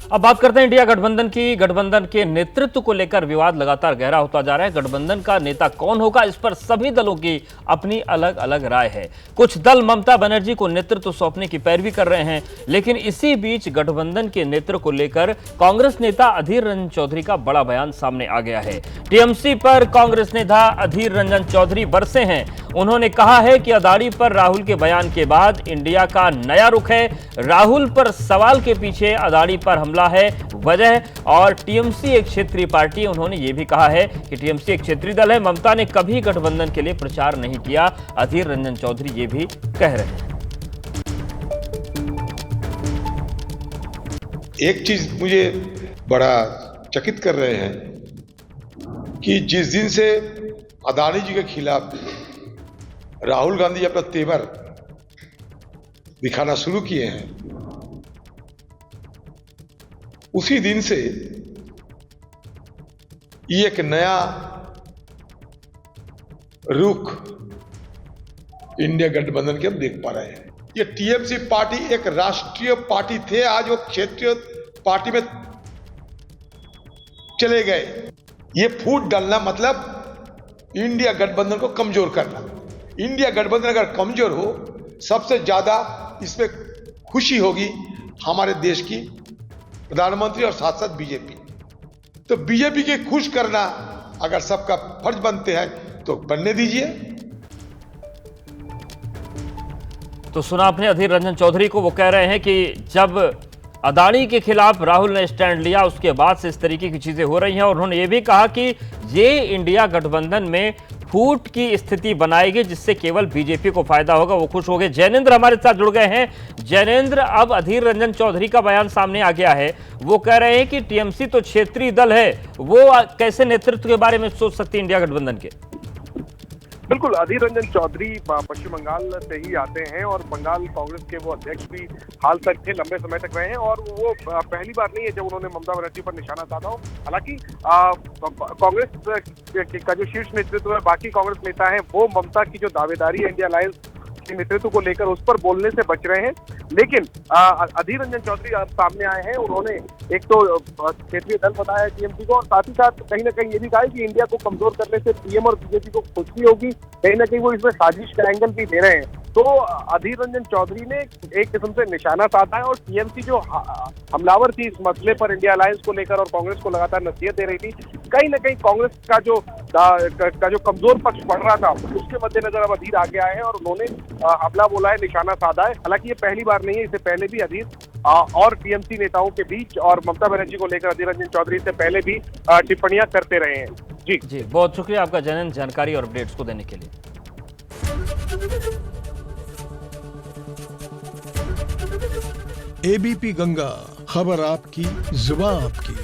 अब बात करते हैं इंडिया गठबंधन की। गठबंधन के नेतृत्व को लेकर विवाद लगातार गहरा होता जा रहा है। गठबंधन का नेता कौन होगा, इस पर सभी दलों की अपनी अलग अलग राय है। कुछ दल ममता बनर्जी को नेतृत्व सौंपने की पैरवी कर रहे हैं, लेकिन इसी बीच गठबंधन के नेतृत्व को लेकर कांग्रेस नेता अधीर रंजन चौधरी का बड़ा बयान सामने आ गया है। टीएमसी पर कांग्रेस नेता अधीर रंजन चौधरी बरसे हैं। उन्होंने कहा है कि अदानी पर राहुल के बयान के बाद इंडिया का नया रुख है। राहुल पर सवाल के पीछे अदानी पर हमला है वजह, और टीएमसी एक क्षेत्रीय पार्टी है। उन्होंने यह भी कहा है कि टीएमसी एक क्षेत्रीय दल है। ममता ने कभी गठबंधन के लिए प्रचार नहीं किया, अधीर रंजन चौधरी ये भी कह रहे हैं। एक चीज मुझे बड़ा चकित कर रहे हैं कि जिस दिन से अदानी जी के खिलाफ राहुल गांधी अपना तेवर दिखाना शुरू किए हैं, उसी दिन से ये एक नया रुख इंडिया गठबंधन के हम देख पा रहे हैं। ये टीएमसी पार्टी एक राष्ट्रीय पार्टी थे, आज वो क्षेत्रीय पार्टी में चले गए। ये फूट डालना मतलब इंडिया गठबंधन को कमजोर करना। इंडिया गठबंधन अगर कमजोर हो, सबसे ज्यादा इसमें खुशी होगी हमारे देश की प्रधानमंत्री और साथ साथ बीजेपी। तो बीजेपी के खुश करना अगर सबका फर्ज बनते हैं तो बनने दीजिए। तो सुना आपने अधीर रंजन चौधरी को। वो कह रहे हैं कि जब अदानी के खिलाफ राहुल ने स्टैंड लिया, उसके बाद से इस तरीके की चीजें हो रही हैं। और उन्होंने ये भी कहा कि ये इंडिया गठबंधन में फूट की स्थिति बनाएगी, जिससे केवल बीजेपी को फायदा होगा। वो खुश हो गए। जैनेंद्र हमारे साथ जुड़ गए हैं। जैनेंद्र, अब अधीर रंजन चौधरी का बयान सामने आ गया है। वो कह रहे हैं कि टीएमसी तो क्षेत्रीय दल है, वो कैसे नेतृत्व के बारे में सोच सकती है इंडिया गठबंधन के? बिल्कुल, अधीर रंजन चौधरी पश्चिम बंगाल से ही आते हैं और बंगाल कांग्रेस के वो अध्यक्ष भी हाल तक थे, लंबे समय तक रहे हैं। और वो पहली बार नहीं है जब उन्होंने ममता बनर्जी पर निशाना साधा हो। हालांकि कांग्रेस का जो शीर्ष नेतृत्व है, बाकी कांग्रेस नेता हैं, वो ममता की जो दावेदारी है इंडिया अलायंस के नेतृत्व को लेकर, उस पर बोलने से बच रहे हैं। लेकिन अधीर रंजन चौधरी सामने आए हैं। उन्होंने एक तो क्षेत्रीय दल बताया टीएमसी को, और साथ ही साथ कहीं ना कहीं ये भी कहा कि इंडिया को कमजोर करने से पीएम और बीजेपी को खुशी होगी। कहीं ना कहीं वो इसमें साजिश का एंगल भी दे रहे हैं। तो अधीर रंजन चौधरी ने एक किस्म से निशाना साधा है। और टीएमसी जो हमलावर थी इस मसले पर इंडिया अलायंस को लेकर और कांग्रेस को लगातार नसीहत दे रही थी, कहीं ना कहीं कांग्रेस का जो कमजोर पक्ष बढ़ रहा था, उसके मद्देनजर अब अधीर आगे आए हैं और उन्होंने हमला बोला है, निशाना साधा है। हालांकि ये पहली बार नहीं है, इससे पहले भी अधीर और टीएमसी नेताओं के बीच और ममता बनर्जी को लेकर अधीर रंजन चौधरी से पहले भी टिप्पणियां करते रहे हैं। जी, बहुत शुक्रिया आपका जैनेंद्र, जानकारी और अपडेट्स को देने के लिए। एबीपी गंगा, खबर आपकी, जुबान आपकी।